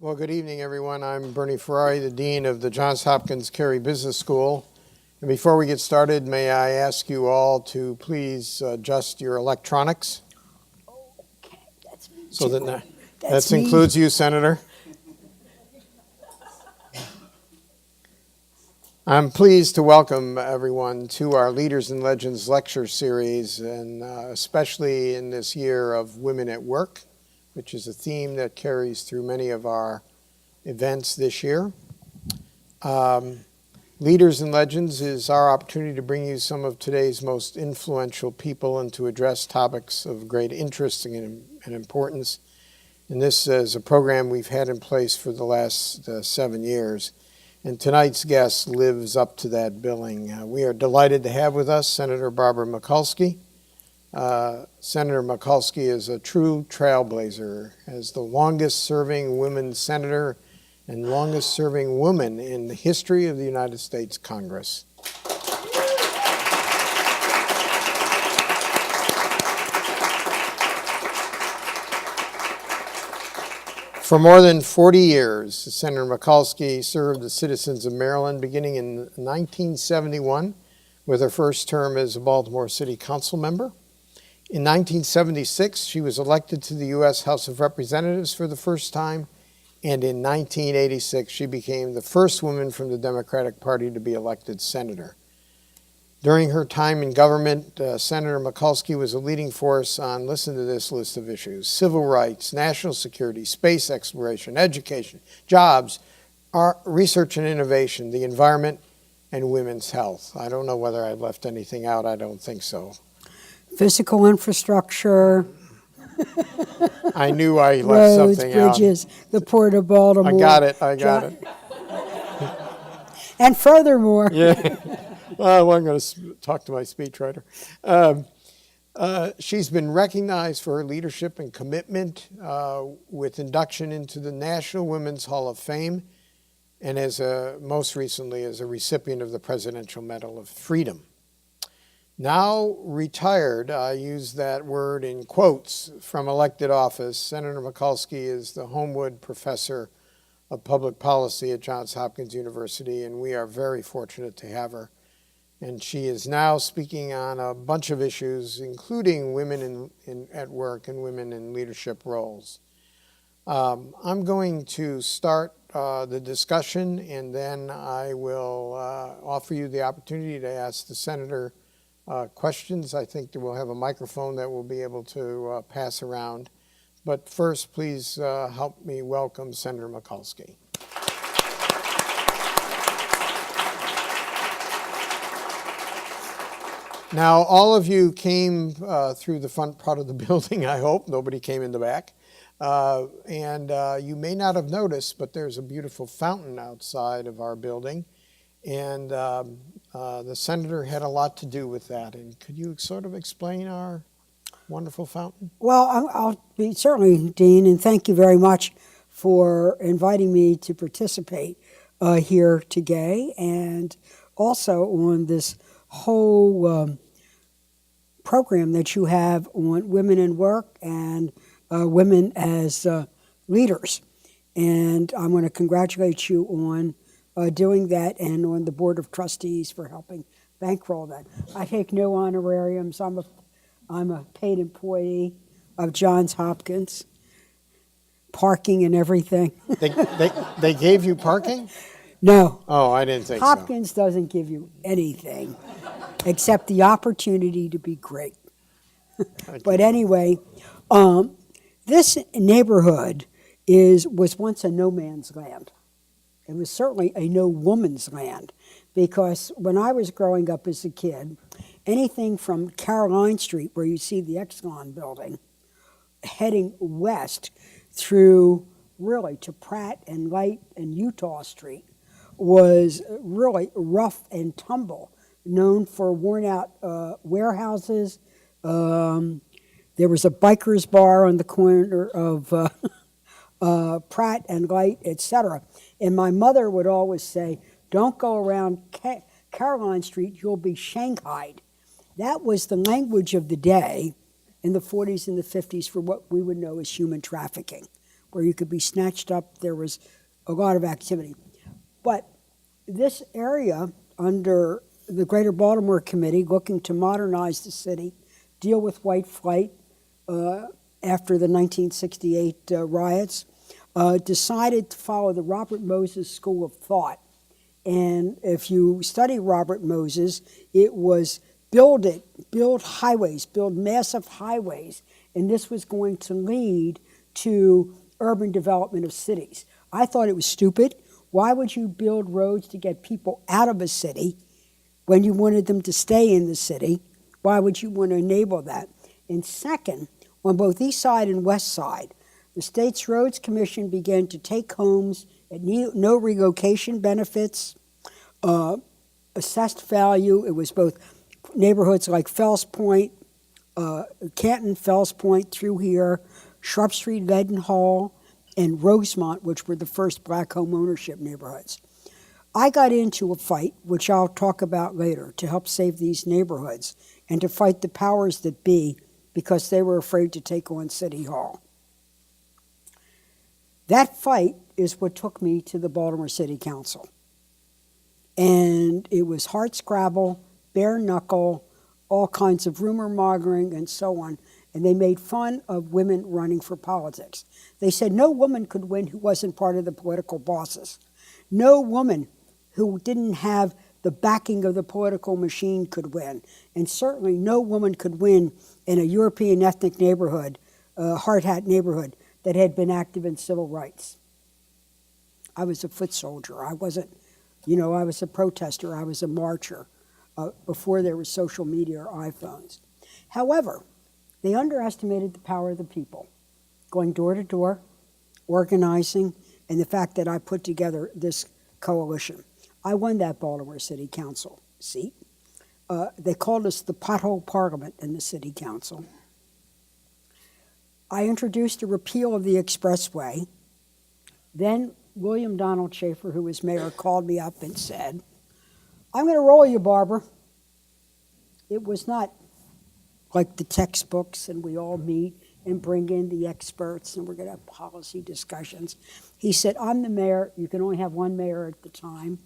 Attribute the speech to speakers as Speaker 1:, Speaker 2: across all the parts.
Speaker 1: Well, good evening, everyone. I'm Bernie Ferrari, the Dean of the Hopkins Carey Business School. And before we get started, may I ask you all to please adjust your electronics?
Speaker 2: Okay, that's me
Speaker 1: So
Speaker 2: too.
Speaker 1: that includes you, Senator. I'm pleased to welcome everyone to our Leaders and Legends lecture series, and especially in this year of Women at Work, which is a theme that carries through many of our events this year. Leaders and Legends is our opportunity to bring you some of today's most influential people and to address topics of great interest and importance. And this is a program we've had in place for the last 7 years. And tonight's guest lives up to that billing. We are delighted to have with us Senator Barbara Mikulski. Senator Mikulski is a true trailblazer as the longest-serving women senator and longest-serving woman in the history of the United States Congress. For more than 40 years, Senator Mikulski served the citizens of Maryland beginning in 1971 with her first term as a Baltimore City Council member. In 1976, she was elected to the U.S. House of Representatives for the first time, and in 1986, she became the first woman from the Democratic Party to be elected senator. During her time in government, Senator Mikulski was a leading force on, listen to this list of issues: civil rights, national security, space exploration, education, jobs, research and innovation, the environment, and women's health. I don't know whether I left anything out. I don't think so.
Speaker 2: Physical infrastructure.
Speaker 1: I knew I left
Speaker 2: roads,
Speaker 1: something
Speaker 2: bridges,
Speaker 1: out.
Speaker 2: The Port of Baltimore.
Speaker 1: I got it.
Speaker 2: And furthermore.
Speaker 1: Yeah. Well, I'm going to talk to my speechwriter. She's been recognized for her leadership and commitment with induction into the National Women's Hall of Fame, and most recently as a recipient of the Presidential Medal of Freedom. Now retired, I use that word in quotes, from elected office, Senator Mikulski is the Homewood Professor of Public Policy at Johns Hopkins University, and we are very fortunate to have her. And she is now speaking on a bunch of issues, including women at work and women in leadership roles. I'm going to start the discussion, and then I will offer you the opportunity to ask the senator questions. I think that we'll have a microphone that we'll be able to pass around. But first, please help me welcome Senator Mikulski. Now, all of you came through the front part of the building, I hope. Nobody came in the back. And you may not have noticed, but there's a beautiful fountain outside of our building. And the senator had a lot to do with that. And could you sort of explain our wonderful fountain?
Speaker 2: Well, I'll be certainly, Dean, and thank you very much for inviting me to participate here today, and also on this whole program that you have on women in work and women as leaders. And I want to congratulate you on doing that, and on the Board of Trustees for helping bankroll that. I take no honorariums. I'm a paid employee of Johns Hopkins. Parking and everything.
Speaker 1: They gave you parking?
Speaker 2: No.
Speaker 1: Oh, I didn't think
Speaker 2: Hopkins doesn't give you anything except the opportunity to be great. But anyway, this neighborhood was once a no man's land. It was certainly a no woman's land, because when I was growing up as a kid, anything from Caroline Street, where you see the Exelon building, heading west through really to Pratt and Light and Utah Street, was really rough and tumble, known for worn out warehouses. There was a biker's bar on the corner of Pratt and Light, etc. And my mother would always say, don't go around Caroline Street, you'll be shanghaied. That was the language of the day in the 40s and the 50s for what we would know as human trafficking, where you could be snatched up. There was a lot of activity. But this area under the Greater Baltimore Committee, looking to modernize the city, deal with white flight after the 1968 riots, decided to follow the Robert Moses School of Thought. And if you study Robert Moses, it was build highways, build massive highways, and this was going to lead to urban development of cities. I thought it was stupid. Why would you build roads to get people out of a city when you wanted them to stay in the city? Why would you want to enable that? And second, on both East Side and West Side, the state's Roads Commission began to take homes at no relocation benefits, assessed value. It was both neighborhoods like Fells Point, Canton, Fells Point through here, Sharp Street, Leadenhall, and Rosemont, which were the first black home ownership neighborhoods. I got into a fight, which I'll talk about later, to help save these neighborhoods and to fight the powers that be because they were afraid to take on City Hall. That fight is what took me to the Baltimore City Council. And it was hardscrabble, bare knuckle, all kinds of rumor mongering and so on. And they made fun of women running for politics. They said no woman could win who wasn't part of the political bosses. No woman who didn't have the backing of the political machine could win. And certainly no woman could win in a European ethnic neighborhood, hard hat neighborhood, that had been active in civil rights. I was a foot soldier. I wasn't, I was a protester. I was a marcher before there was social media or iPhones. However, they underestimated the power of the people, going door to door, organizing, and the fact that I put together this coalition. I won that Baltimore City Council seat. They called us the pothole parliament in the city council. I introduced a repeal of the expressway. Then William Donald Schaefer, who was mayor, called me up and said, I'm going to roll you, Barbara. It was not like the textbooks and we all meet and bring in the experts and we're going to have policy discussions. He said, I'm the mayor. You can only have one mayor at the time.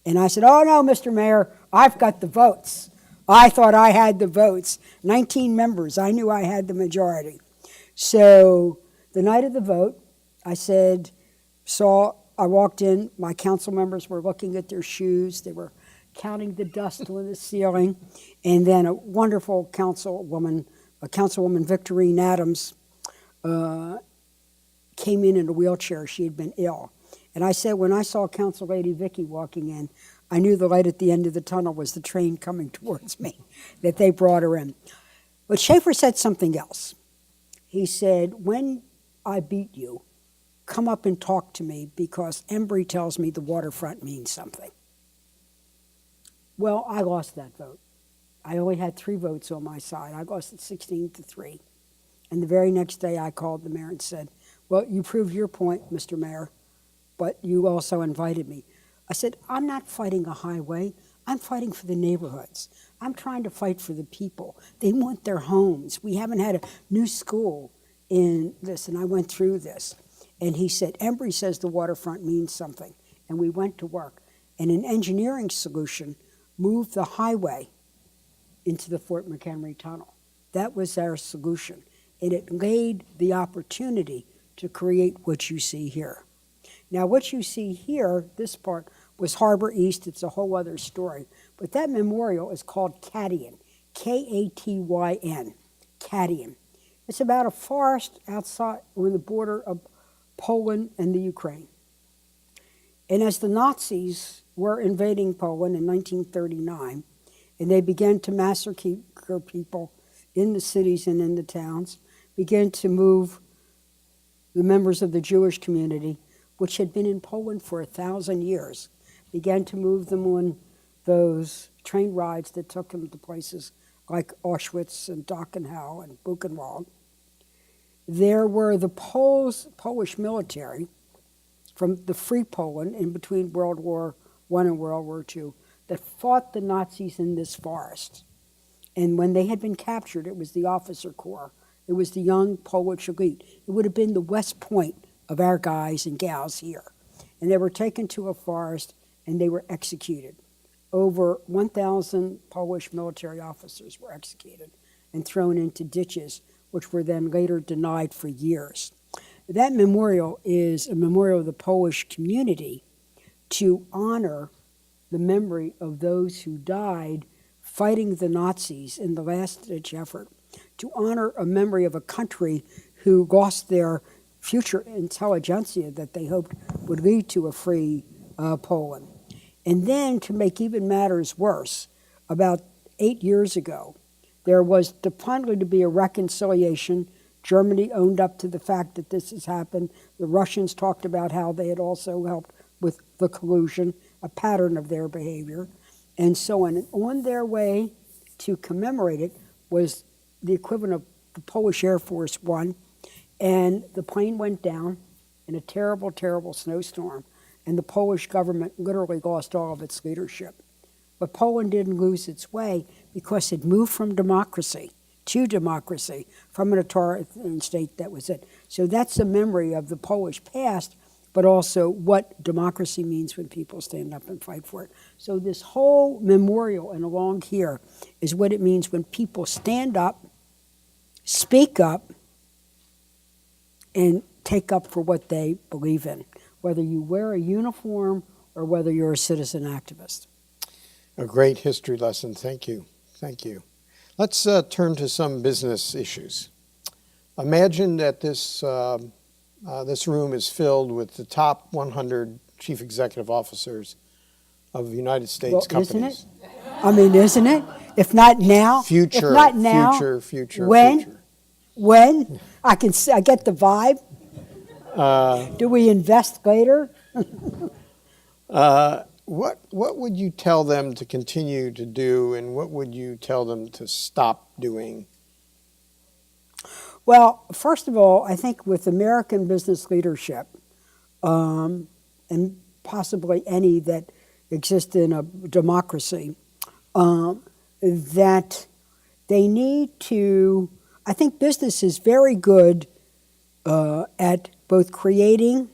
Speaker 2: And I said, oh, no, Mr. Mayor, I've got the votes. I thought I had the votes. 19 members. I knew I had the majority. So the night of the vote, I walked in, my council members were looking at their shoes. They were counting the dust on the ceiling. And then a wonderful councilwoman, Victorine Adams, came in a wheelchair. She had been ill. And I said, when I saw Council Lady Vicky walking in, I knew the light at the end of the tunnel was the train coming towards me, that they brought her in. But Schaefer said something else. He said, when I beat you, come up and talk to me because Embry tells me the waterfront means something. Well, I lost that vote. I only had 3 votes on my side. I lost it 16-3. And the very next day I called the mayor and said, well, you proved your point, Mr. Mayor, but you also invited me. I said, I'm not fighting a highway. I'm fighting for the neighborhoods. I'm trying to fight for the people. They want their homes. We haven't had a new school in this, and I went through this. And he said, Embry says the waterfront means something. And we went to work. And an engineering solution moved the highway into the Fort McHenry Tunnel. That was our solution. And it laid the opportunity to create what you see here. Now, what you see here, this part, was Harbor East. It's a whole other story. But that memorial is called Katyn, K-A-T-Y-N, Katyn. It's about a forest outside on the border of Poland and the Ukraine. And as the Nazis were invading Poland in 1939, and they began to massacre people in the cities and in the towns, began to move the members of the Jewish community, which had been in Poland for 1,000 years, began to move them on those train rides that took them to places like Auschwitz and Dachau and Buchenwald. There were the Polish military from the Free Poland in between World War I and World War II that fought the Nazis in this forest. And when they had been captured, it was the officer corps. It was the young Polish elite. It would have been the West Point of our guys and gals here. And they were taken to a forest and they were executed. Over 1,000 Polish military officers were executed and thrown into ditches, which were then later denied for years. That memorial is a memorial of the Polish community to honor the memory of those who died fighting the Nazis in the last-ditch effort, to honor a memory of a country who lost their future intelligentsia that they hoped would lead to a free Poland. And then, to make even matters worse, about 8 years ago, there was finally to be a reconciliation. Germany owned up to the fact that this has happened. The Russians talked about how they had also helped with the collusion, a pattern of their behavior, and so on. And on their way to commemorate it was the equivalent of the Polish Air Force One, and the plane went down in a terrible, terrible snowstorm, and the Polish government literally lost all of its leadership. But Poland didn't lose its way because it moved from democracy to democracy, from an authoritarian state that was it. So that's a memory of the Polish past, but also what democracy means when people stand up and fight for it. So this whole memorial and along here is what it means when people stand up, speak up, and take up for what they believe in, whether you wear a uniform or whether you're a citizen activist.
Speaker 1: A great history lesson. Thank you. Thank you. Let's turn to some business issues. Imagine that this room is filled with the top 100 chief executive officers of United States companies.
Speaker 2: Isn't it? I mean, isn't it? If not now,
Speaker 1: Future,
Speaker 2: if not now,
Speaker 1: future.
Speaker 2: When? I get the vibe. Do we invest later?
Speaker 1: What would you tell them to continue to do, and what would you tell them to stop doing?
Speaker 2: Well, first of all, I think with American business leadership, and possibly any that exist in a democracy, that they need to, I think business is very good at both creating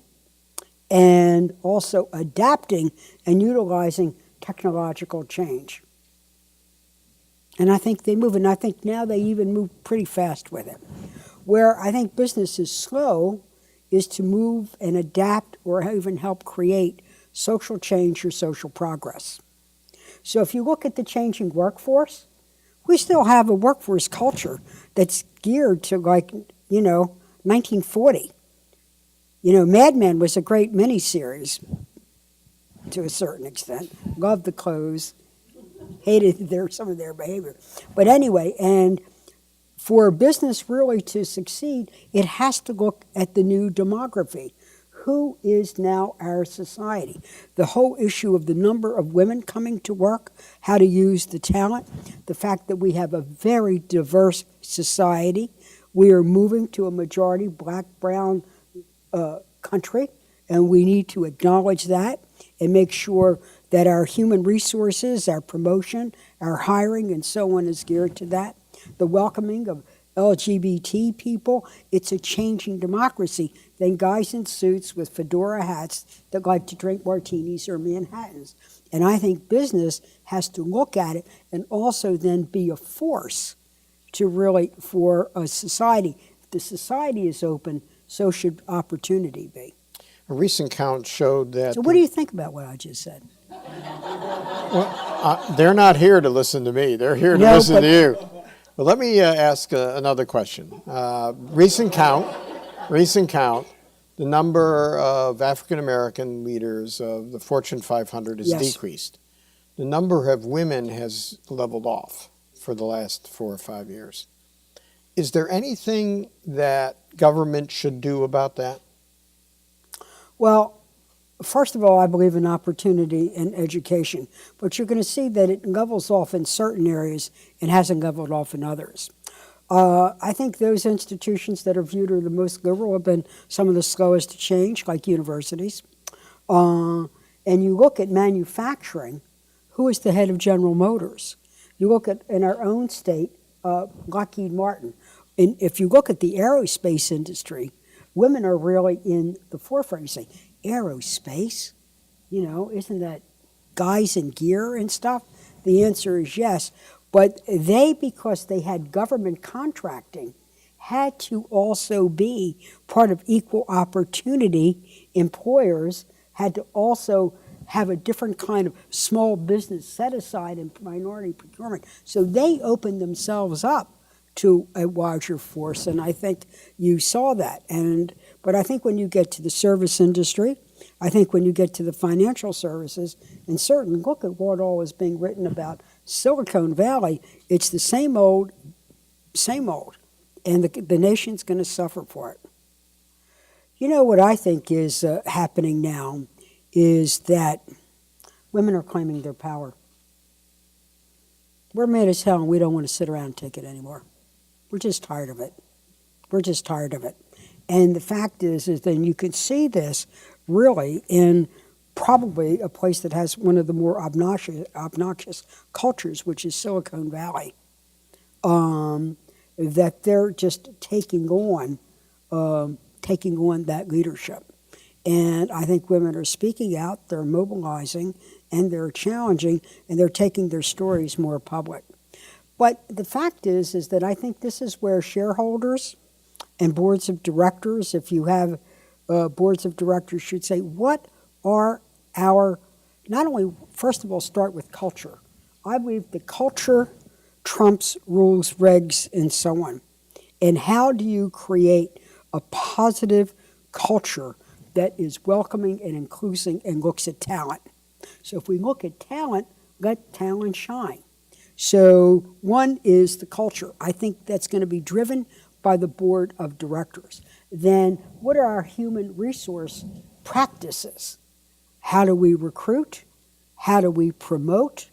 Speaker 2: and also adapting and utilizing technological change. And I think they move, and I think now they even move pretty fast with it. Where I think business is slow is to move and adapt or even help create social change or social progress. So if you look at the changing workforce, we still have a workforce culture that's geared to 1940. Mad Men was a great miniseries to a certain extent. Loved the clothes, hated some of their behavior. But anyway, and for business really to succeed, it has to look at the new demography. Who is now our society? The whole issue of the number of women coming to work, how to use the talent, the fact that we have a very diverse society. We are moving to a majority black, brown country, and we need to acknowledge that and make sure that our human resources, our promotion, our hiring, and so on is geared to that. The welcoming of LGBT people, it's a changing democracy. Then guys in suits with fedora hats that like to drink martinis or Manhattans. And I think business has to look at it and also then be a force to really, for a society. If the society is open, so should opportunity be.
Speaker 1: A recent count showed that...
Speaker 2: So what do you think about what I just said?
Speaker 1: Well, they're not here to listen to me. They're here to listen to you. But let me ask another question. Recent count, the number of African-American leaders of the Fortune 500 has decreased. The number of women has leveled off for the last 4 or 5 years. Is there anything that government should do about that?
Speaker 2: Well, first of all, I believe in opportunity and education, but you're going to see that it levels off in certain areas and hasn't leveled off in others. I think those institutions that are viewed as the most liberal have been some of the slowest to change, like universities. And you look at manufacturing, who is the head of General Motors? You look at, in our own state, Lockheed Martin. And if you look at the aerospace industry, women are really in the forefront. You say, aerospace, isn't that guys in gear and stuff? The answer is yes. But they, because they had government contracting, had to also be part of equal opportunity. Employers had to also have a different kind of small business set aside in minority procurement. So they opened themselves up to a larger force, and I think you saw that. But I think when you get to the service industry, I think when you get to the financial services, and certainly look at what all is being written about Silicon Valley, it's the same old, and the nation's going to suffer for it. What I think is happening now is that women are claiming their power. We're mad as hell, and we don't want to sit around and take it anymore. We're just tired of it. And the fact is then you can see this really in probably a place that has one of the more obnoxious cultures, which is Silicon Valley. That they're just taking on that leadership. And I think women are speaking out, they're mobilizing, and they're challenging, and they're taking their stories more public. But the fact is that I think this is where shareholders and boards of directors, if you have boards of directors, should say, what are our, not only, first of all, start with culture. I believe the culture trumps rules, regs, and so on. And how do you create a positive culture that is welcoming and inclusive and looks at talent? So if we look at talent, let talent shine. So one is the culture. I think that's going to be driven by the board of directors. Then what are our human resource practices? How do we recruit? How do we promote?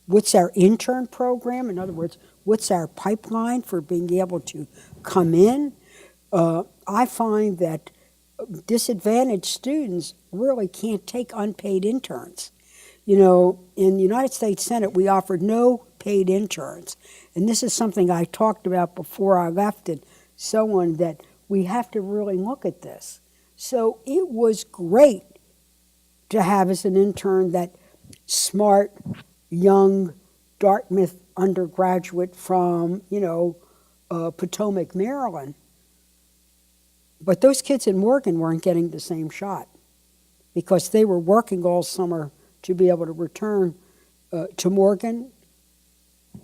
Speaker 2: What's our intern program? In other words, what's our pipeline for being able to come in? I find that disadvantaged students really can't take unpaid interns. In the United States Senate, we offered no paid interns. And this is something I talked about before I left and so on, that we have to really look at this. So it was great to have as an intern that smart, young Dartmouth undergraduate from, Potomac, Maryland. But those kids in Morgan weren't getting the same shot because they were working all summer to be able to return to Morgan,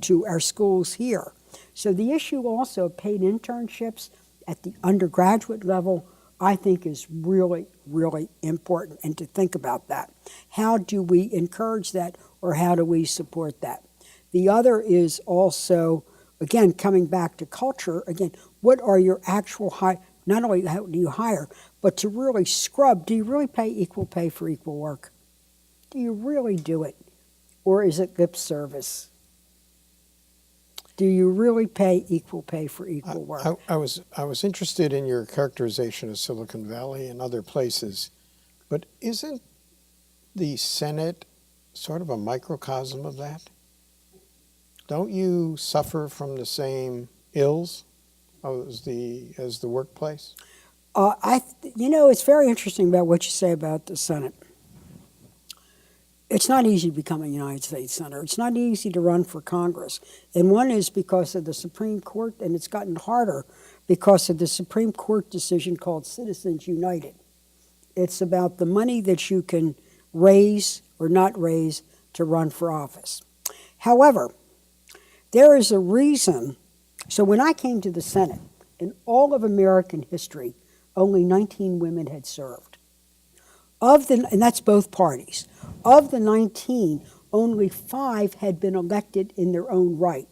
Speaker 2: to our schools here. So the issue also of paid internships at the undergraduate level, I think, is really, really important, and to think about that. How do we encourage that, or how do we support that? The other is also, again, coming back to culture, again, what are your actual not only how do you hire, but to really scrub, do you really pay equal pay for equal work? Do you really do it? Or is it lip service? Do you really pay equal pay for equal work?
Speaker 1: I was interested in your characterization of Silicon Valley and other places, but isn't the Senate sort of a microcosm of that? Don't you suffer from the same ills as the workplace?
Speaker 2: It's very interesting about what you say about the Senate. It's not easy to become a United States Senator. It's not easy to run for Congress. And one is because of the Supreme Court, and it's gotten harder because of the Supreme Court decision called Citizens United. It's about the money that you can raise or not raise to run for office. However, there is a reason. So when I came to the Senate, in all of American history, only 19 women had served. And that's both parties. Of the 19, only 5 had been elected in their own right.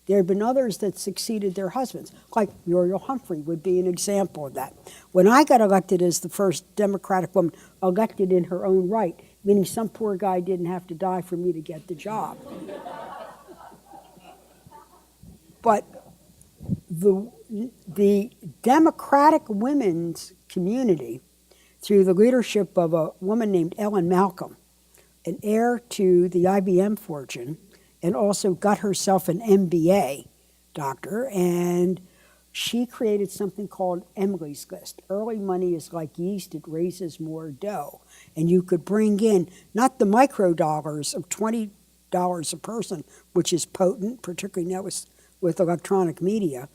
Speaker 2: There had been others that succeeded their husbands, like Muriel Humphrey would be an example of that. When I got elected as the first Democratic woman elected in her own right, meaning some poor guy didn't have to die for me to get the job. But the Democratic women's community, through the leadership of a woman named Ellen Malcolm, an heir to the IBM fortune, and also got herself an MBA doctor, and she created something called Emily's List. Early money is like yeast, it raises more dough. And you could bring in not the micro dollars of $20 a person, which is potent, particularly now with electronic media,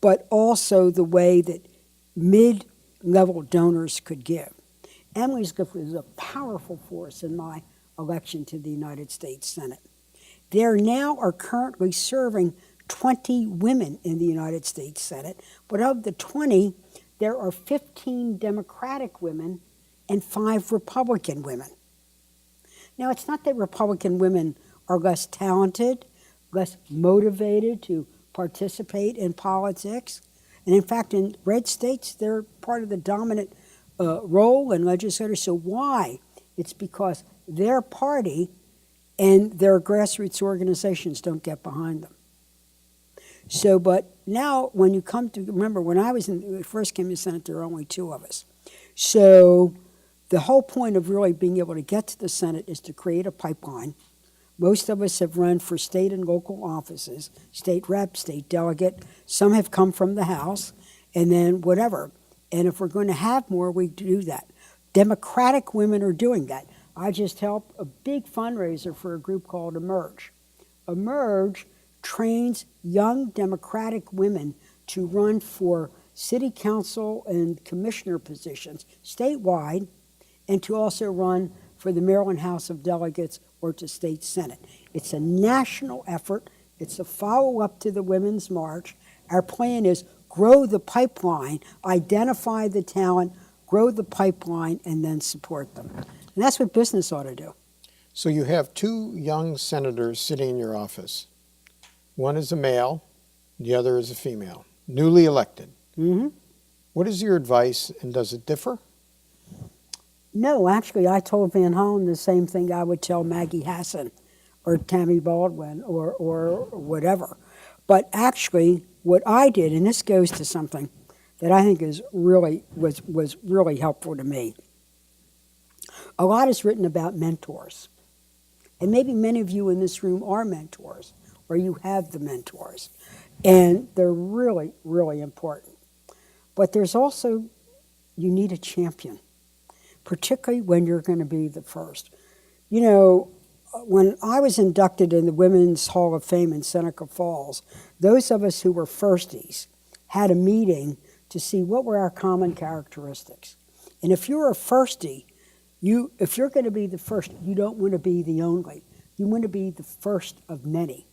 Speaker 2: but also the way that mid-level donors could give. Emily's List was a powerful force in my election to the United States Senate. There now are currently serving 20 women in the United States Senate, but of the 20, there are 15 Democratic women and 5 Republican women. Now, it's not that Republican women are less talented, less motivated to participate in politics. And in fact, in red states, they're part of the dominant role in legislators. So why? It's because their party and their grassroots organizations don't get behind them. So, but now when you come to, remember, when I first came to the Senate, there were only 2 of us. So the whole point of really being able to get to the Senate is to create a pipeline. Most of us have run for state and local offices, state rep, state delegate. Some have come from the House, and then whatever. And if we're going to have more, we do that. Democratic women are doing that. I just helped a big fundraiser for a group called Emerge. Emerge trains young Democratic women to run for city council and commissioner positions statewide, and to also run for the Maryland House of Delegates or to state Senate. It's a national effort. It's a follow-up to the Women's March. Our plan is grow the pipeline, identify the talent, grow the pipeline, and then support them. And that's what business ought to do.
Speaker 1: So you have 2 young senators sitting in your office. One is a male, the other is a female, newly elected.
Speaker 2: Mm-hmm.
Speaker 1: What is your advice, and does it differ?
Speaker 2: No, actually, I told Van Hollen the same thing I would tell Maggie Hassan or Tammy Baldwin or whatever. But actually, what I did, and this goes to something that I think is really was really helpful to me. A lot is written about mentors. And maybe many of you in this room are mentors, or you have the mentors. And they're really, really important. But there's also, you need a champion, particularly when you're going to be the first. You know, when I was inducted in the Women's Hall of Fame in Seneca Falls, those of us who were firsties had a meeting to see what were our common characteristics. And if you're a firstie, if you're going to be the first, you don't want to be the only. You want to be the first of many.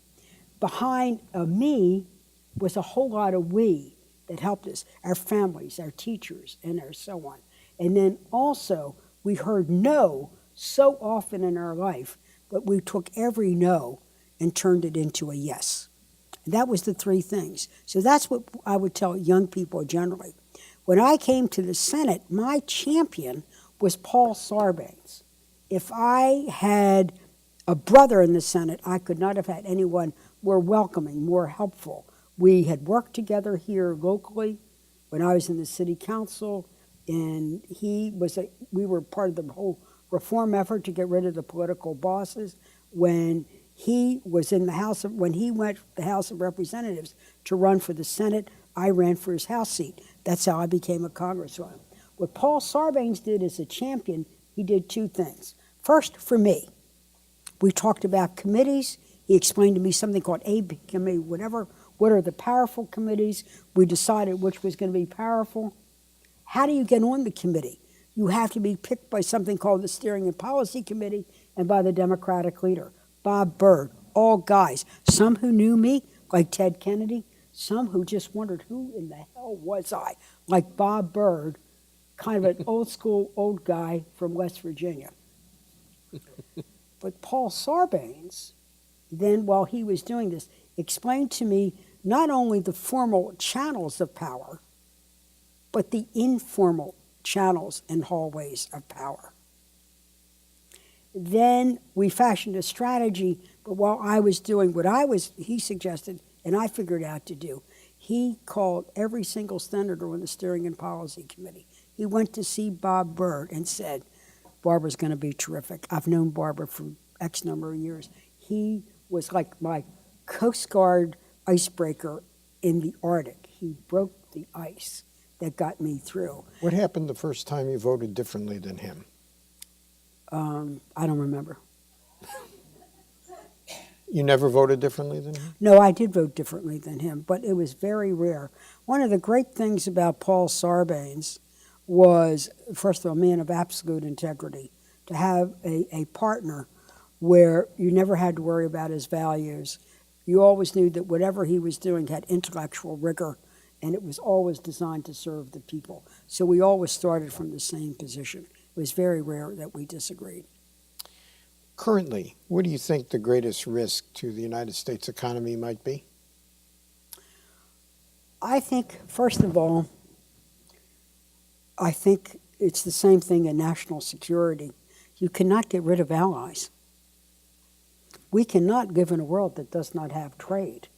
Speaker 2: Behind a me was a whole lot of we that helped us, our families, our teachers, and our so on. And then also, we heard no so often in our life, but we took every no and turned it into a yes. And that was the 3 things. So that's what I would tell young people generally. When I came to the Senate, my champion was Paul Sarbanes. If I had a brother in the Senate, I could not have had anyone more welcoming, more helpful. We had worked together here locally when I was in the city council, and we were part of the whole reform effort to get rid of the political bosses. When he was in the when he went to the House of Representatives to run for the Senate, I ran for his House seat. That's how I became a congresswoman. What Paul Sarbanes did as a champion, he did 2 things. First, for me, we talked about committees. He explained to me something called A committee, whatever. What are the powerful committees? We decided which was going to be powerful. How do you get on the committee? You have to be picked by something called the Steering and Policy Committee and by the Democratic leader, Bob Byrd, all guys. Some who knew me, like Ted Kennedy. Some who just wondered, who in the hell was I? Like Bob Byrd, kind of an old school old guy from West Virginia. But Paul Sarbanes, then while he was doing this, explained to me not only the formal channels of power, but the informal channels and hallways of power. Then we fashioned a strategy, but while I was doing what he suggested, and I figured out to do, he called every single senator on the Steering and Policy Committee. He went to see Bob Byrd and said, Barbara's going to be terrific. I've known Barbara for X number of years. He was like my Coast Guard icebreaker in the Arctic. he broke the ice that got me through.
Speaker 1: What happened the first time you voted differently than him?
Speaker 2: I don't remember.
Speaker 1: You never voted differently than him?
Speaker 2: No, I did vote differently than him, but it was very rare. One of the great things about Paul Sarbanes was, first of all, a man of absolute integrity, to have a partner where you never had to worry about his values. You always knew that whatever he was doing had intellectual rigor, and it was always designed to serve the people. So we always started from the same position. It was very rare that we disagreed.
Speaker 1: Currently, what do you think the greatest risk to the United States economy might be?
Speaker 2: I think, first of all, I think it's the same thing in national security. You cannot get rid of allies. We cannot live in a world that does not have trade.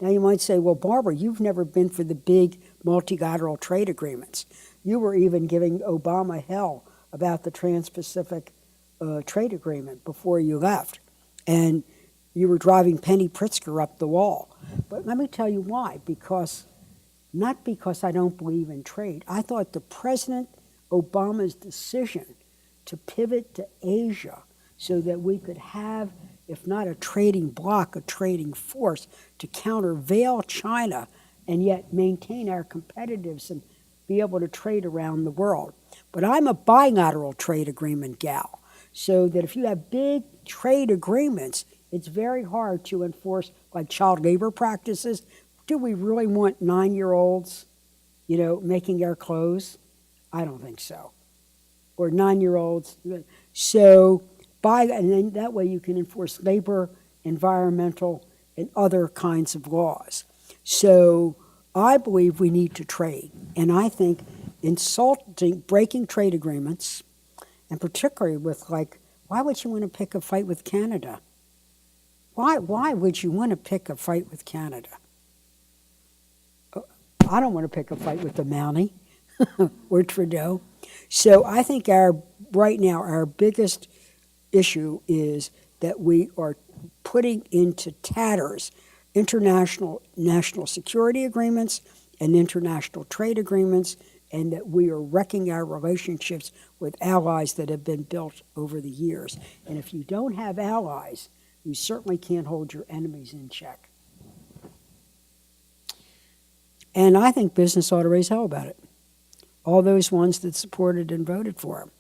Speaker 2: Now you might say, well, Barbara, you've never been for the big multilateral trade agreements. You were even giving Obama hell about the Trans-Pacific trade agreement before you left. And you were driving Penny Pritzker up the wall. But let me tell you why. Not because I don't believe in trade. I thought the President Obama's decision to pivot to Asia so that we could have, if not a trading bloc, a trading force to countervail China and yet maintain our competitiveness and be able to trade around the world. But I'm a bilateral trade agreement gal, so that if you have big trade agreements, it's very hard to enforce, like child labor practices. Do we really want 9-year-olds, making our clothes? I don't think so. Or 9-year-olds. So, and then that way you can enforce labor, environmental, and other kinds of laws. So I believe we need to trade. And I think breaking trade agreements, and particularly with, why would you want to pick a fight with Canada? Why would you want to pick a fight with Canada? I don't want to pick a fight with the Mountie or Trudeau. So I think right now our biggest issue is that we are putting into tatters international national security agreements and international trade agreements, and that we are wrecking our relationships with allies that have been built over the years. And if you don't have allies, you certainly can't hold your enemies in check. And I think business ought to raise hell about it. All those ones that supported and voted for him.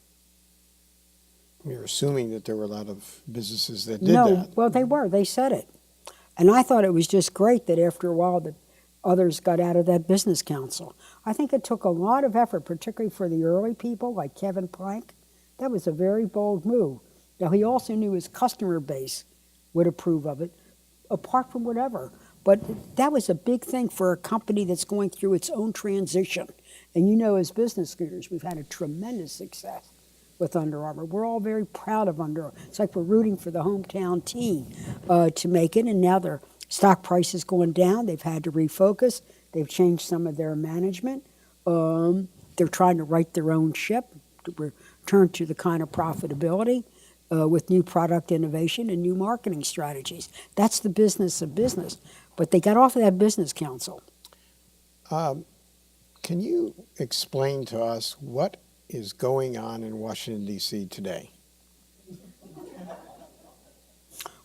Speaker 1: You're assuming that there were a lot of businesses that did
Speaker 2: No,
Speaker 1: that.
Speaker 2: well, they were. They said it. And I thought it was just great that after a while that others got out of that business council. I think it took a lot of effort, particularly for the early people like Kevin Plank. That was a very bold move. Now, he also knew his customer base would approve of it, apart from whatever. But that was a big thing for a company that's going through its own transition. And as business leaders, we've had a tremendous success with Under Armour. We're all very proud of Under Armour. It's like we're rooting for the hometown team to make it, and now their stock price is going down. They've had to refocus. They've changed some of their management. They're trying to right their own ship, to return to the kind of profitability with new product innovation and new marketing strategies. That's the business of business. But they got off of that business council.
Speaker 1: Can you explain to us what is going on in Washington, D.C. today?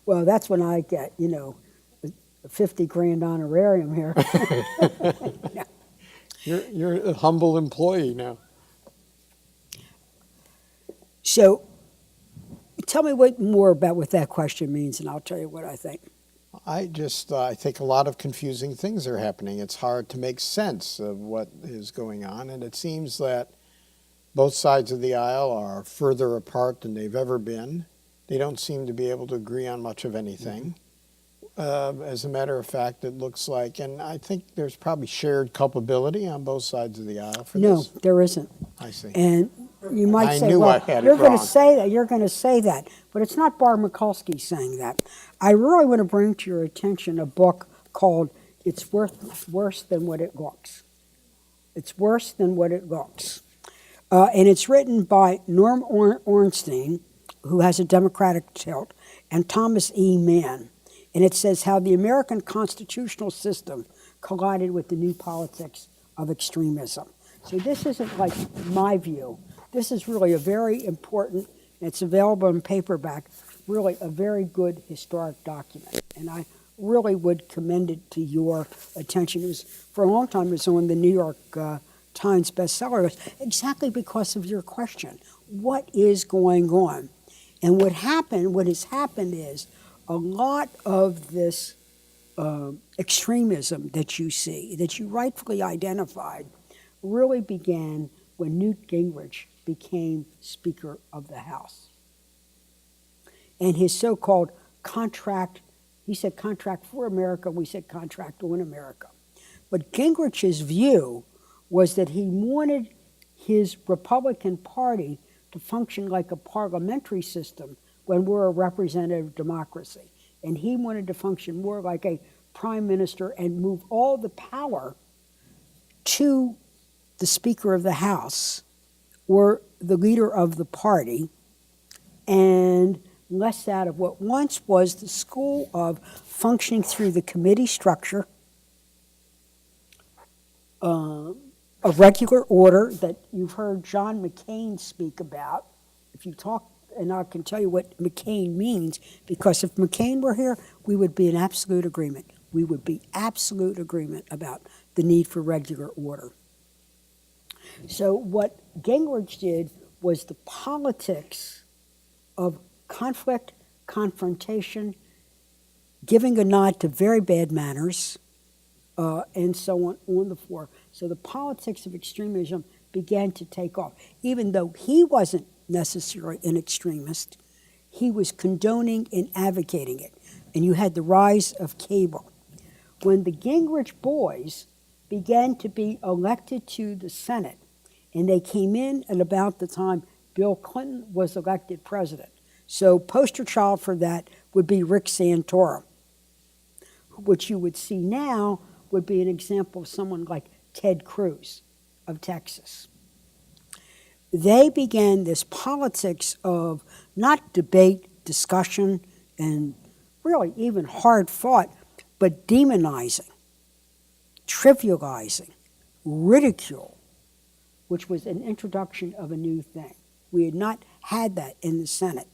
Speaker 2: Well, that's when I get, a $50,000 honorarium here.
Speaker 1: You're a humble employee now.
Speaker 2: So tell me more about what that question means, and I'll tell you what I think.
Speaker 1: I think a lot of confusing things are happening. It's hard to make sense of what is going on, and it seems that both sides of the aisle are further apart than they've ever been. They don't seem to be able to agree on much of anything. As a matter of fact, it looks like, and I think there's probably shared culpability on both sides of the aisle for this.
Speaker 2: No, there isn't.
Speaker 1: I see.
Speaker 2: And you might say,
Speaker 1: knew I
Speaker 2: well,
Speaker 1: had it
Speaker 2: you're going to
Speaker 1: wrong.
Speaker 2: say that, you're going to say that. But it's not Barbara Mikulski saying that. I really want to bring to your attention a book called It's Worse Than What It Looks. It's Worse Than What It Looks. And it's written by Norm Ornstein, who has a Democratic tilt, and Thomas E. Mann. And it says how the American constitutional system collided with the new politics of extremism. So this isn't like my view. This is really a very important, and it's available in paperback, really a very good historic document. And I really would commend it to your attention. It was, for a long time, it was on the New York Times bestseller list, exactly because of your question. What is going on? And what has happened is a lot of this extremism that you see, that you rightfully identified, really began when Newt Gingrich became Speaker of the House. And his so-called contract, he said contract for America, we said contract on America. But Gingrich's view was that he wanted his Republican Party to function like a parliamentary system when we're a representative democracy. And he wanted to function more like a prime minister and move all the power to the Speaker of the House or the leader of the party, and less out of what once was the school of functioning through the committee structure, a regular order that you've heard John McCain speak about. If you talk, and I can tell you what McCain means, because if McCain were here, we would be in absolute agreement. We would be absolute agreement about the need for regular order. So what Gingrich did was the politics of conflict, confrontation, giving a nod to very bad manners, and so on the floor. So the politics of extremism began to take off. Even though he wasn't necessarily an extremist, he was condoning and advocating it. And you had the rise of cable. When the Gingrich boys began to be elected to the Senate, and they came in at about the time Bill Clinton was elected president. So poster child for that would be Rick Santorum. What you would see now would be an example of someone like Ted Cruz of Texas. They began this politics of not debate, discussion, and really even hard fought, but demonizing, trivializing, ridicule, which was an introduction of a new thing. We had not had that in the Senate.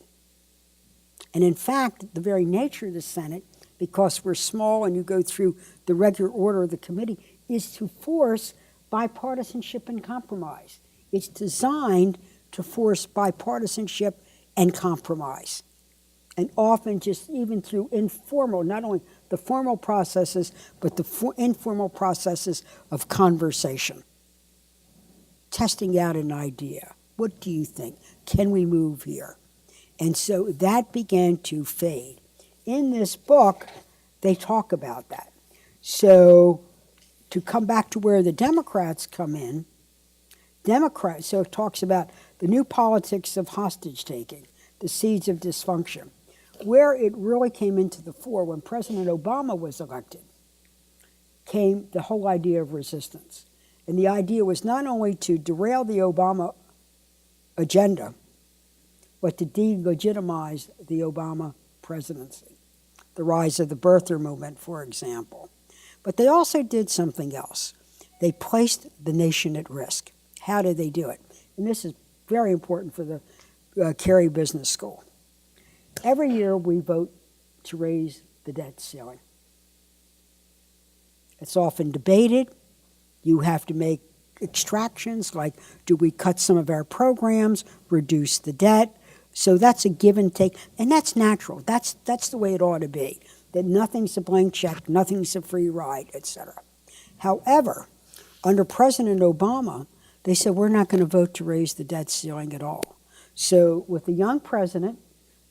Speaker 2: And in fact, the very nature of the Senate, because we're small and you go through the regular order of the committee, is to force bipartisanship and compromise. It's designed to force bipartisanship and compromise. And often just even through informal, not only the formal processes, but the informal processes of conversation. Testing out an idea. What do you think? Can we move here? And so that began to fade. In this book, they talk about that. So to come back to where the Democrats come in, so it talks about the new politics of hostage taking, the seeds of dysfunction. Where it really came into the fore when President Obama was elected came the whole idea of resistance. And the idea was not only to derail the Obama agenda, but to delegitimize the Obama presidency. The rise of the birther movement, for example. But they also did something else. They placed the nation at risk. How did they do it? And this is very important for the Carey Business School. Every year we vote to raise the debt ceiling. It's often debated. You have to make extractions like, do we cut some of our programs, reduce the debt? So that's a give and take, and that's natural. That's the way it ought to be, that nothing's a blank check, nothing's a free ride, etc. However, under President Obama, they said, we're not going to vote to raise the debt ceiling at all. So with the young president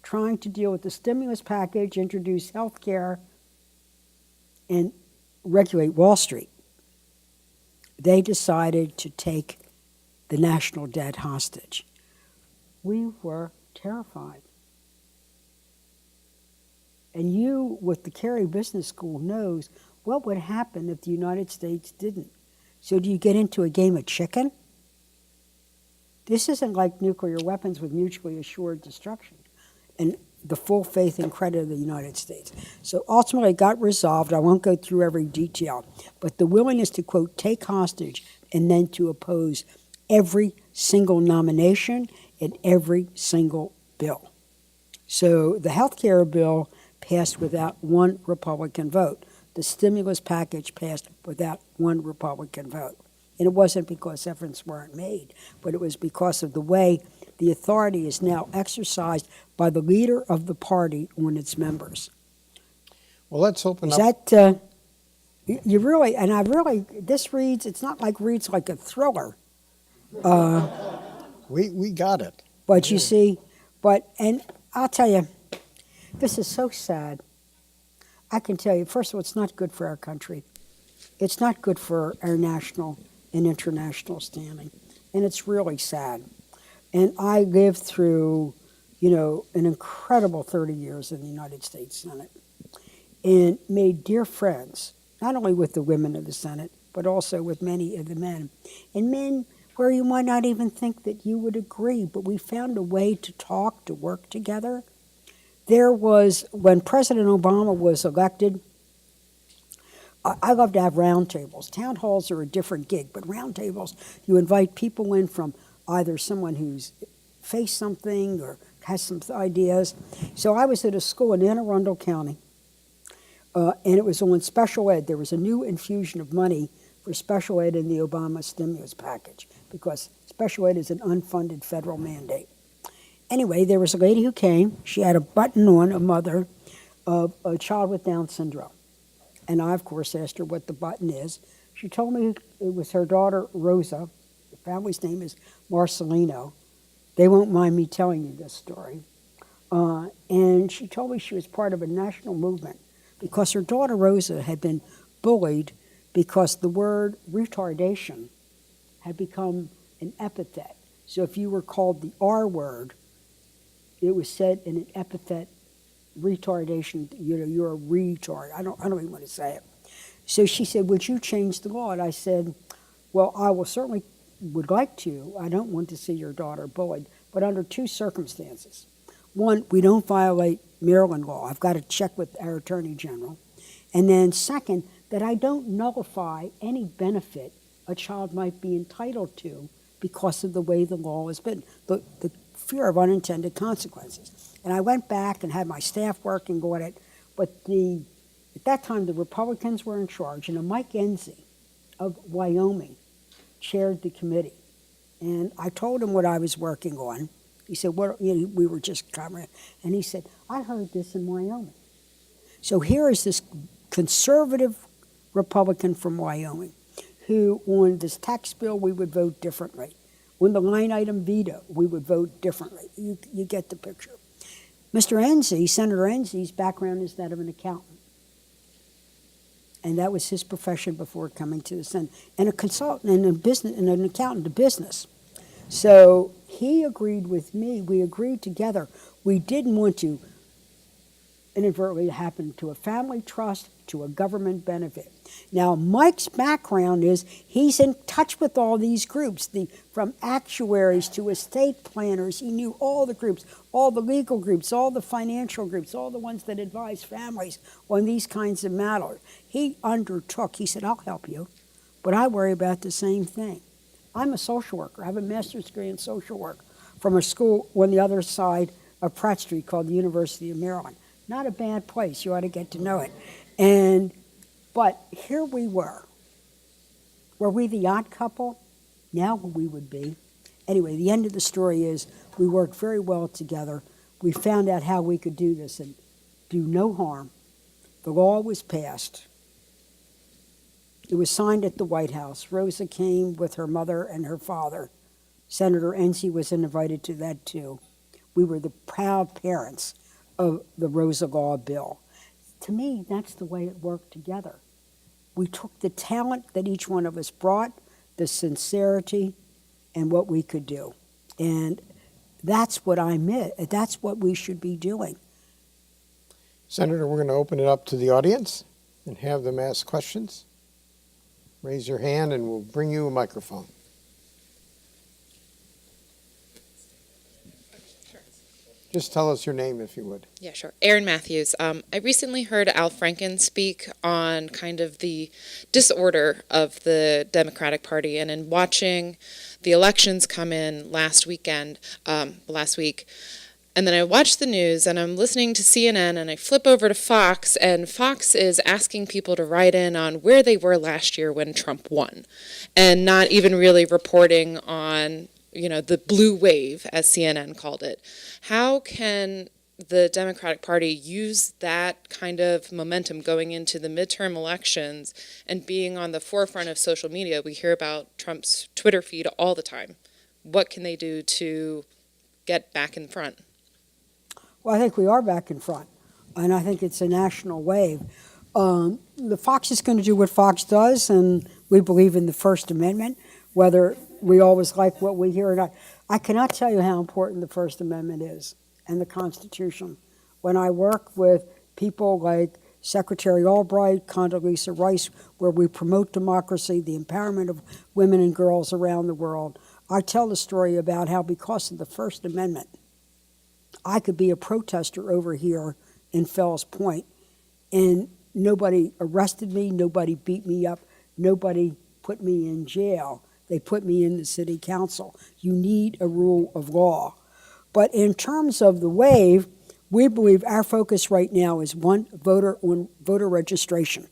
Speaker 2: trying to deal with the stimulus package, introduce health care, and regulate Wall Street, they decided to take the national debt hostage. We were terrified. And you, with the Carey Business School, knows what would happen if the United States didn't. So do you get into a game of chicken? This isn't like nuclear weapons with mutually assured destruction. And the full faith and credit of the United States. So ultimately it got resolved. I won't go through every detail, but the willingness to, quote, take hostage and then to oppose every single nomination and every single bill. So the health care bill passed without one Republican vote. The stimulus package passed without one Republican vote. And it wasn't because efforts weren't made, but it was because of the way the authority is now exercised by the leader of the party on its members.
Speaker 1: Well, let's open
Speaker 2: Is
Speaker 1: up.
Speaker 2: that, you really, and I really, this reads, it's not like reads like a thriller.
Speaker 1: We got it.
Speaker 2: But you see, and I'll tell you, this is so sad. I can tell you, first of all, it's not good for our country. It's not good for our national and international standing. And it's really sad. And I lived through, an incredible 30 years in the United States Senate and made dear friends, not only with the women of the Senate, but also with many of the men. And men where you might not even think that you would agree, but we found a way to talk, to work together. There was, when President Obama was elected, I love to have roundtables. Town halls are a different gig, but roundtables, you invite people in from either someone who's faced something or has some ideas. So I was at a school in Anne Arundel County, and it was on special ed. There was a new infusion of money for special ed in the Obama stimulus package, because special ed is an unfunded federal mandate. Anyway, there was a lady who came. She had a button on, a mother of a child with Down syndrome. And I, of course, asked her what the button is. She told me it was her daughter, Rosa. The family's name is Marcelino. They won't mind me telling you this story. And she told me she was part of a national movement because her daughter, Rosa, had been bullied because the word retardation had become an epithet. So if you were called the R word, it was said in an epithet, retardation, you're a retard. I don't even want to say it. So she said, would you change the law? And I said, well, I will certainly would like to. I don't want to see your daughter bullied, but under two circumstances. One, we don't violate Maryland law. I've got to check with our Attorney General. And then second, that I don't nullify any benefit a child might be entitled to because of the way the law has been, the fear of unintended consequences. And I went back and had my staff working on it, but at that time the Republicans were in charge, and Mike Enzi of Wyoming chaired the committee. And I told him what I was working on. He said, we were just covering, and he said, I heard this in Wyoming. So here is this conservative Republican from Wyoming who, on this tax bill, we would vote differently. On the line item veto, we would vote differently. You get the picture. Mr. Enzi, Senator Enzi's background is that of an accountant. And that was his profession before coming to the Senate. And a consultant and an accountant to business. So he agreed with me. We agreed together. We didn't want to inadvertently happen to a family trust, to a government benefit. Now, Mike's background is he's in touch with all these groups, from actuaries to estate planners. He knew all the groups, all the legal groups, all the financial groups, all the ones that advise families on these kinds of matters. He said, I'll help you, but I worry about the same thing. I'm a social worker. I have a master's degree in social work from a school on the other side of Pratt Street called the University of Maryland. Not a bad place. You ought to get to know it. But here we were. Were we the odd couple? Now we would be. Anyway, the end of the story is we worked very well together. We found out how we could do this and do no harm. The law was passed. It was signed at the White House. Rosa came with her mother and her father. Senator Enzi was invited to that too. We were the proud parents of the Rosa Law bill. To me, that's the way it worked together. We took the talent that each one of us brought, the sincerity, and what we could do. And that's what I meant. That's what we should be doing.
Speaker 1: Senator, we're going to open it up to the audience and have them ask questions. Raise your hand and we'll bring you a microphone. Just tell us your name, if you would.
Speaker 3: Yeah, sure. Aaron Matthews. I recently heard Al Franken speak on kind of the disorder of the Democratic Party, and in watching the elections come in last week, and then I watch the news, and I'm listening to CNN, and I flip over to Fox, and Fox is asking people to write in on where they were last year when Trump won, and not even really reporting on, the blue wave, as CNN called it. How can the Democratic Party use that kind of momentum going into the midterm elections and being on the forefront of social media? We hear about Trump's Twitter feed all the time. What can they do to get back in front?
Speaker 2: Well, I think we are back in front, and I think it's a national wave. The Fox is going to do what Fox does, and we believe in the First Amendment, whether we always like what we hear or not. I cannot tell you how important the First Amendment is and the Constitution. When I work with people like Secretary Albright, Condoleezza Rice, where we promote democracy, the empowerment of women and girls around the world, I tell the story about how because of the First Amendment, I could be a protester over here in Fells Point, and nobody arrested me, nobody beat me up, nobody put me in jail. They put me in the city council. You need a rule of law. But in terms of the wave, we believe our focus right now is on voter registration.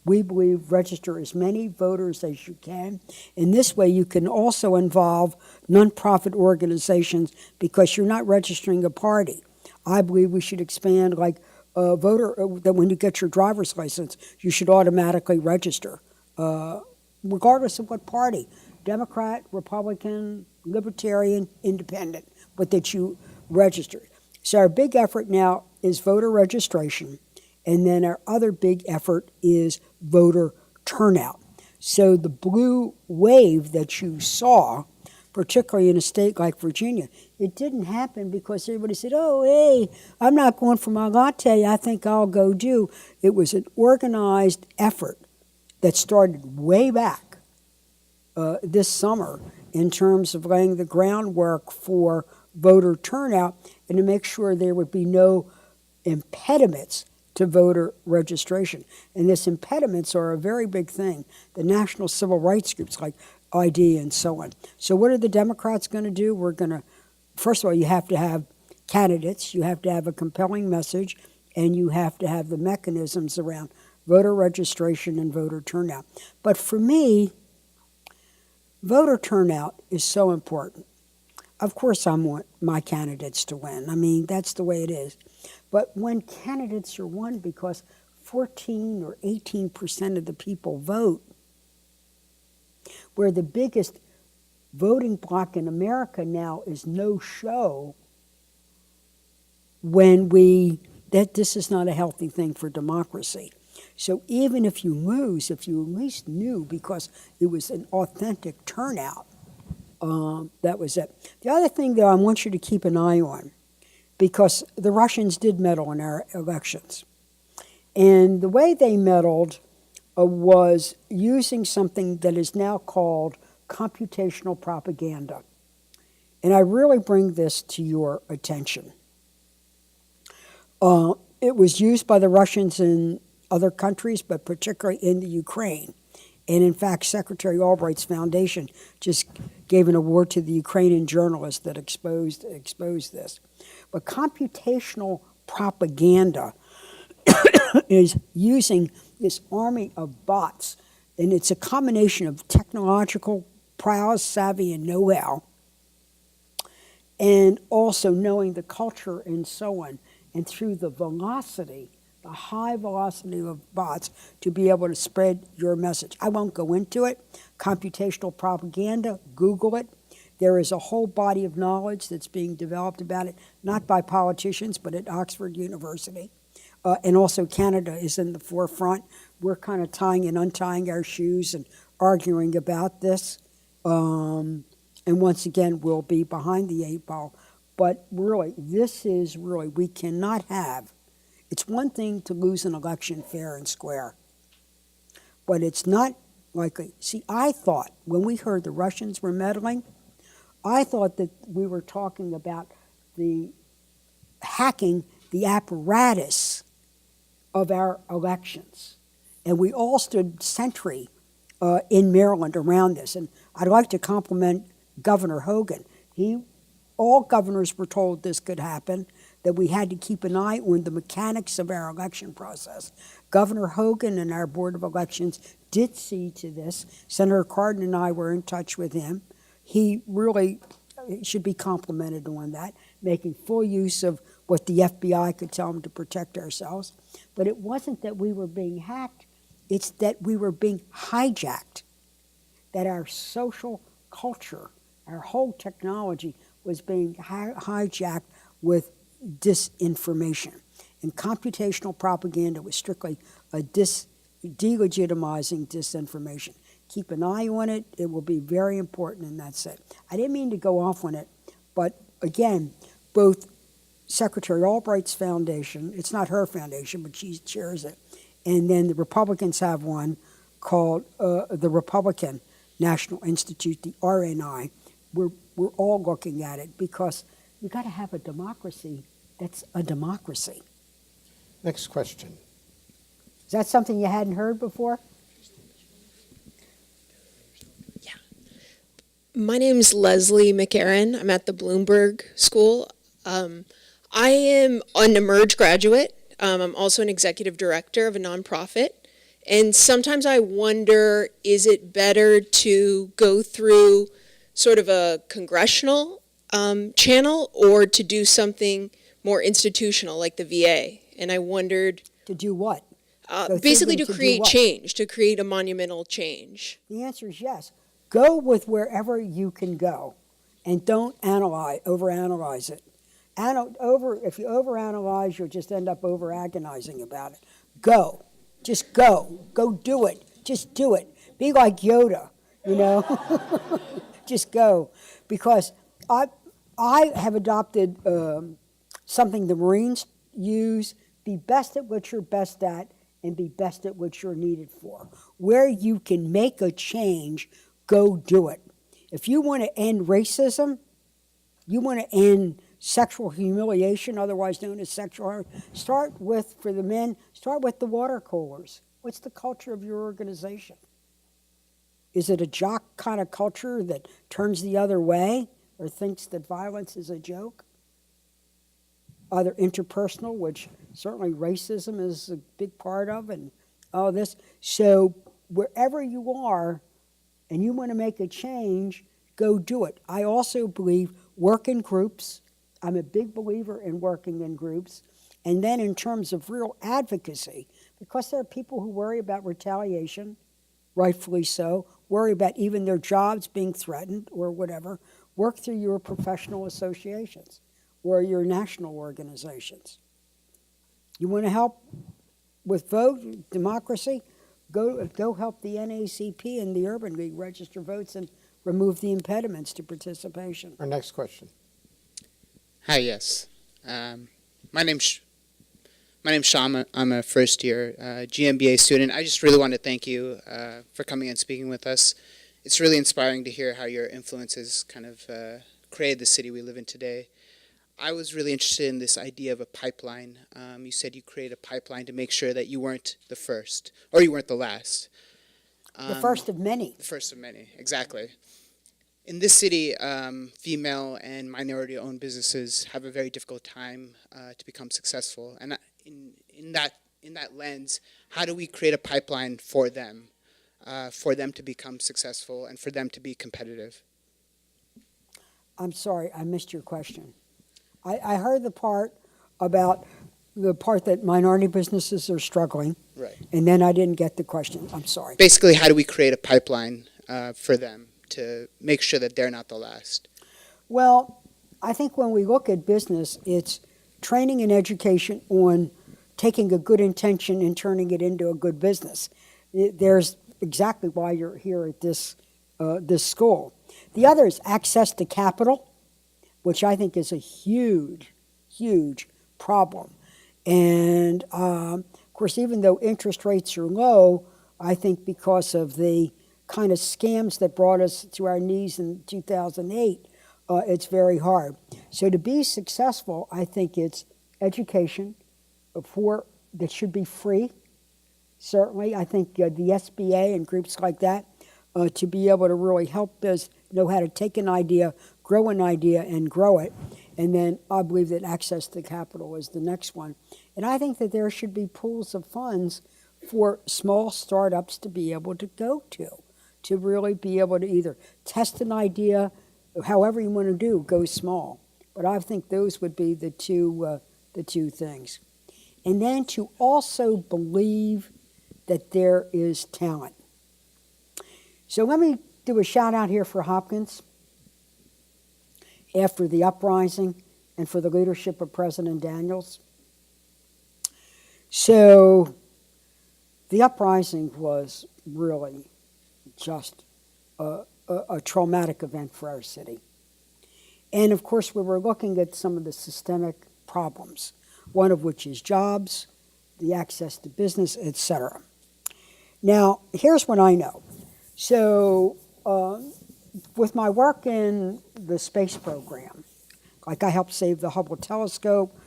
Speaker 2: We believe register as many voters as you can. In this way, you can also involve nonprofit organizations because you're not registering a party. I believe we should expand like that when you get your driver's license, you should automatically register, regardless of what party, Democrat, Republican, Libertarian, Independent, but that you register. So our big effort now is voter registration. And then our other big effort is voter turnout. So the blue wave that you saw, particularly in a state like Virginia, it didn't happen because everybody said, oh, hey, I'm not going for my latte, I think I'll go do. It was an organized effort that started way back this summer in terms of laying the groundwork for voter turnout and to make sure there would be no impediments to voter registration. And these impediments are a very big thing. The national civil rights groups like ID and so on. So what are the Democrats going to do? First of all, you have to have candidates, you have to have a compelling message, and you have to have the mechanisms around voter registration and voter turnout. But for me, voter turnout is so important. Of course I want my candidates to win. I mean, that's the way it is. But when candidates are won because 14 or 18% of the people vote, where the biggest voting bloc in America now is no show, this is not a healthy thing for democracy. So even if you lose, if you at least knew because it was an authentic turnout, that was it. The other thing that I want you to keep an eye on, because the Russians did meddle in our elections. And the way they meddled was using something that is now called computational propaganda. And I really bring this to your attention. It was used by the Russians in other countries, but particularly in the Ukraine. And in fact, Secretary Albright's foundation just gave an award to the Ukrainian journalist that exposed this. But computational propaganda is using this army of bots, and it's a combination of technological prowess, savvy, and know-how, and also knowing the culture and so on, and through the velocity, the high velocity of bots, to be able to spread your message. I won't go into it. Computational propaganda, Google it. There is a whole body of knowledge that's being developed about it, not by politicians, but at Oxford University. And also Canada is in the forefront. We're kind of tying and untying our shoes and arguing about this. And once again, we'll be behind the eight ball. But really, we cannot have, it's one thing to lose an election fair and square, but it's not likely. See, I thought when we heard the Russians were meddling, I thought that we were talking about the hacking the apparatus of our elections. And we all stood sentry in Maryland around this. And I'd like to compliment Governor Hogan. All governors were told this could happen, that we had to keep an eye on the mechanics of our election process. Governor Hogan and our Board of Elections did see to this. Senator Cardin and I were in touch with him. He really should be complimented on that, making full use of what the FBI could tell him to protect ourselves. But it wasn't that we were being hacked, it's that we were being hijacked, that our social culture, our whole technology was being hijacked with disinformation. And computational propaganda was strictly a delegitimizing disinformation. Keep an eye on it. It will be very important, and that's it. I didn't mean to go off on it, but again, both Secretary Albright's foundation, it's not her foundation, but she chairs it, and then the Republicans have one called the Republican National Institute, the RNI. We're all looking at it because you got to have a democracy that's a democracy.
Speaker 1: Next question.
Speaker 2: Is that something you hadn't heard before?
Speaker 4: My name's Leslie McAaron. I'm at the Bloomberg School. I am an Emerge graduate. I'm also an executive director of a nonprofit. And sometimes I wonder, is it better to go through sort of a congressional channel or to do something more institutional like the VA? And I wondered...
Speaker 2: To do what?
Speaker 4: Basically to create change, to create a monumental change.
Speaker 2: The answer is yes. Go with wherever you can go, and don't overanalyze it. If you overanalyze, you'll just end up over-agonizing about it. Go. Just go. Go do it. Just do it. Be like Yoda, you know. Just go. Because I have adopted something the Marines use: be best at what you're best at and be best at what you're needed for. Where you can make a change, go do it. If you want to end racism, you want to end sexual humiliation, otherwise known as sexual harassment, for the men, start with the water coolers. What's the culture of your organization? Is it a jock kind of culture that turns the other way or thinks that violence is a joke? Either interpersonal, which certainly racism is a big part of, and all this. So wherever you are and you want to make a change, go do it. I also believe work in groups. I'm a big believer in working in groups. And then in terms of real advocacy, because there are people who worry about retaliation, rightfully so, worry about even their jobs being threatened or whatever, work through your professional associations or your national organizations. You want to help with vote, democracy? Go help the NACP and the Urban League register votes and remove the impediments to participation.
Speaker 1: Our next question.
Speaker 5: Hi, yes. My name's Sean. I'm a first-year GMBA student. I just really want to thank you for coming and speaking with us. It's really inspiring to hear how your influences kind of created the city we live in today. I was really interested in this idea of a pipeline. You said you created a pipeline to make sure that you weren't the first, or you weren't the last.
Speaker 2: The first of many.
Speaker 5: The first of many, exactly. In this city, female and minority-owned businesses have a very difficult time to become successful. And in that lens, how do we create a pipeline for them to become successful and for them to be competitive?
Speaker 2: I'm sorry, I missed your question. I heard the part about the part that minority businesses are struggling.
Speaker 5: Right.
Speaker 2: And then I didn't get the question. I'm sorry.
Speaker 5: Basically, how do we create a pipeline for them to make sure that they're not the last?
Speaker 2: Well, I think when we look at business, it's training and education on taking a good intention and turning it into a good business. There's exactly why you're here at this school. The other is access to capital, which I think is a huge, huge problem. And, of course, even though interest rates are low, I think because of the kind of scams that brought us to our knees in 2008, it's very hard. So to be successful, I think it's education that should be free. Certainly, I think the SBA and groups like that to be able to really help us know how to take an idea, grow an idea, and grow it. And then I believe that access to capital is the next one. And I think that there should be pools of funds for small startups to be able to go to really be able to either test an idea, however you want to do, go small. But I think those would be the two things. And then to also believe that there is talent. So let me do a shout out here for Hopkins after the uprising and for the leadership of President Daniels. So the uprising was really just a traumatic event for our city. And of course, we were looking at some of the systemic problems, one of which is jobs, the access to business, etc. Now, here's what I know. So, with my work in the space program, like I helped save the Hubble telescope,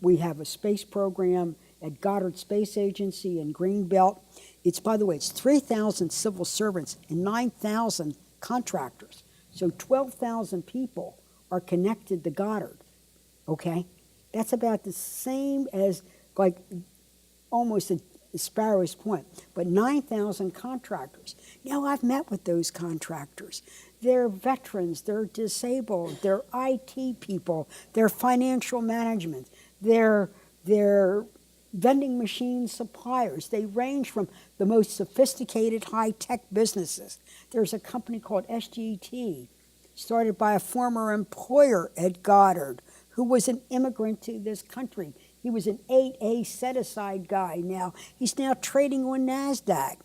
Speaker 2: we have a space program at Goddard Space Agency in Greenbelt. It's, by the way, it's 3,000 civil servants and 9,000 contractors. So 12,000 people are connected to Goddard, okay? That's about the same as, like, almost a Sparrow's Point, but 9,000 contractors. Now, I've met with those contractors. They're veterans, they're disabled, they're IT people, they're financial management, they're vending machine suppliers. They range from the most sophisticated high-tech businesses. There's a company called SGT, started by a former employer at Goddard, who was an immigrant to this country. He was an 8A set-aside guy now. He's now trading on NASDAQ.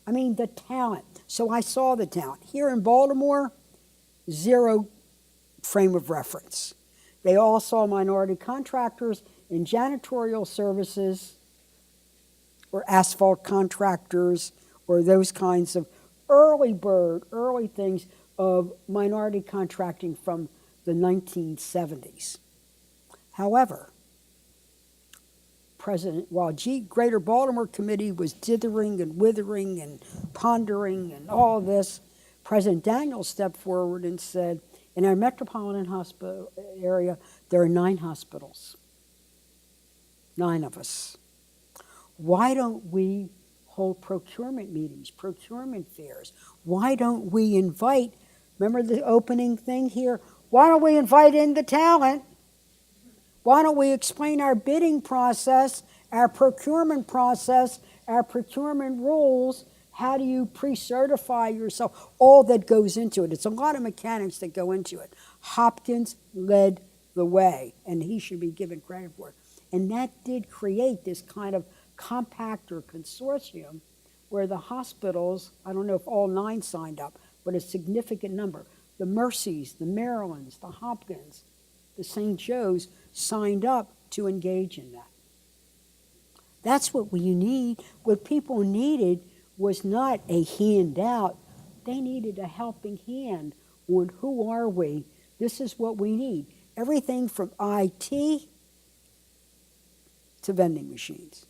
Speaker 2: I mean, the talent. So I saw the talent. Here in Baltimore, zero frame of reference. They all saw minority contractors in janitorial services or asphalt contractors or those kinds of early things of minority contracting from the 1970s. However, while Greater Baltimore Committee was dithering and withering and pondering and all of this, President Daniels stepped forward and said, in our metropolitan hospital area, there are 9 hospitals. 9 of us. Why don't we hold procurement meetings, procurement fairs? Why don't we invite, remember the opening thing here? Why don't we invite in the talent? Why don't we explain our bidding process, our procurement process, our procurement rules? How do you pre-certify yourself? All that goes into it. It's a lot of mechanics that go into it. Hopkins led the way, and he should be given credit for it. And that did create this kind of compact or consortium where the hospitals, I don't know if all 9 signed up, but a significant number, the Mercies, the Marylands, the Hopkins, the St. Joe's, signed up to engage in that. That's what we need. What people needed was not a handout. They needed a helping hand on who are we. This is what we need. Everything from IT to vending machines.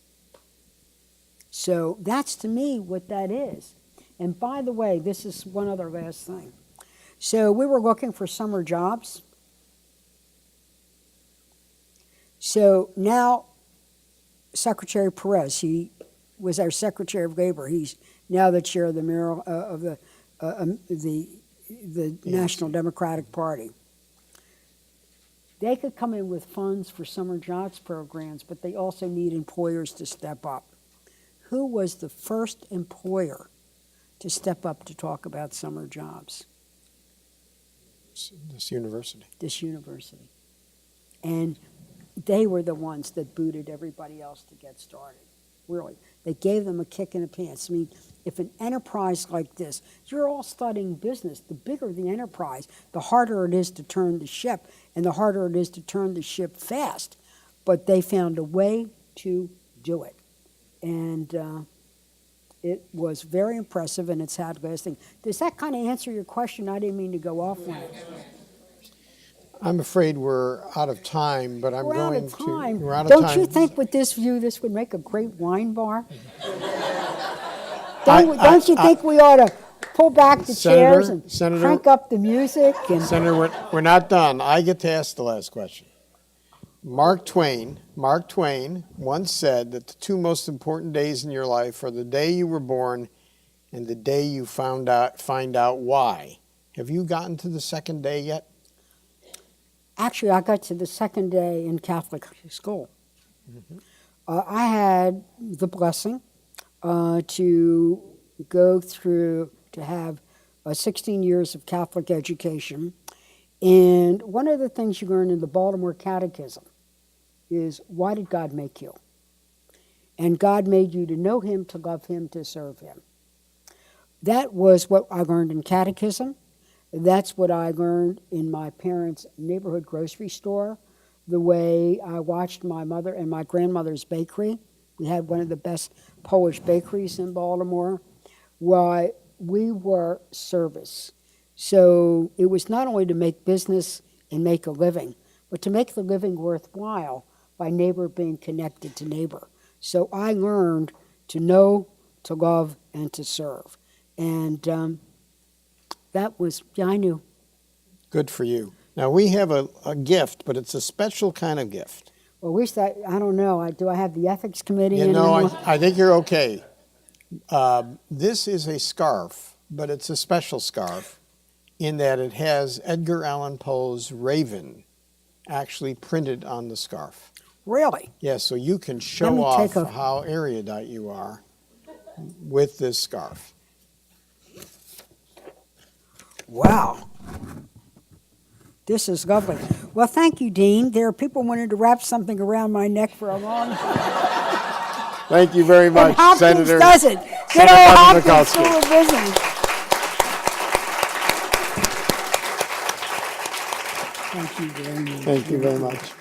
Speaker 2: So that's to me what that is. And by the way, this is one other last thing. So we were looking for summer jobs. So now Secretary Perez, he was our Secretary of Labor. He's now the chair of the National Democratic Party. They could come in with funds for summer jobs programs, but they also need employers to step up. Who was the first employer to step up to talk about summer jobs?
Speaker 1: This university.
Speaker 2: This university. And they were the ones that booted everybody else to get started. Really. They gave them a kick in the pants. I mean, if an enterprise like this, you're all studying business, the bigger the enterprise, the harder it is to turn the ship, and the harder it is to turn the ship fast. But they found a way to do it. And it was very impressive, and it's had lasting. Does that kind of answer your question? I didn't mean to go off on it.
Speaker 1: I'm afraid we're out of time, but I'm
Speaker 2: We're out
Speaker 1: going
Speaker 2: of
Speaker 1: to.
Speaker 2: time.
Speaker 1: We're out of
Speaker 2: Don't
Speaker 1: time.
Speaker 2: you think with this view, this would make a great wine bar?
Speaker 1: I-
Speaker 2: Don't you think we ought to pull back the chairs and
Speaker 1: Senator-
Speaker 2: crank up the music? And
Speaker 1: Senator, we're not done. I get to ask the last question. Mark Twain once said that the two most important days in your life are the day you were born and the day you find out why. Have you gotten to the second day yet?
Speaker 2: actually, I got to the second day in Catholic school. I had the blessing to go through, to have 16 years of Catholic education. And one of the things you learn in the Baltimore Catechism is, why did God make you? And God made you to know Him, to love Him, to serve Him. That was what I learned in catechism. That's what I learned in my parents' neighborhood grocery store, the way I watched my mother and my grandmother's bakery. We had one of the best Polish bakeries in Baltimore. Why, we were service. So it was not only to make business and make a living, but to make the living worthwhile by neighbor being connected to neighbor. So I learned to know, to love, and to serve. And that was, yeah, I knew.
Speaker 1: Good for you. Now, we have a gift, but it's a special kind of gift.
Speaker 2: Well, I don't know. Do I have the ethics committee?
Speaker 1: You
Speaker 2: in
Speaker 1: know,
Speaker 2: anymore?
Speaker 1: I think you're okay. This is a scarf, but it's a special scarf in that it has Edgar Allan Poe's Raven actually printed on the scarf.
Speaker 2: Really?
Speaker 1: Yeah, so you can show
Speaker 2: me
Speaker 1: off
Speaker 2: take a-
Speaker 1: how erudite you are with this scarf.
Speaker 2: Wow. This is lovely. Well, thank you, Dean. There are people wanting to wrap something around my neck for a long time.
Speaker 1: Thank you very much,
Speaker 2: And Hopkins
Speaker 1: Senator.
Speaker 2: does it. Good
Speaker 1: Senator
Speaker 2: old
Speaker 1: Barbara
Speaker 2: Hopkins
Speaker 1: Mikulski.
Speaker 2: School of Business. Thank you very much.
Speaker 1: Thank you very much.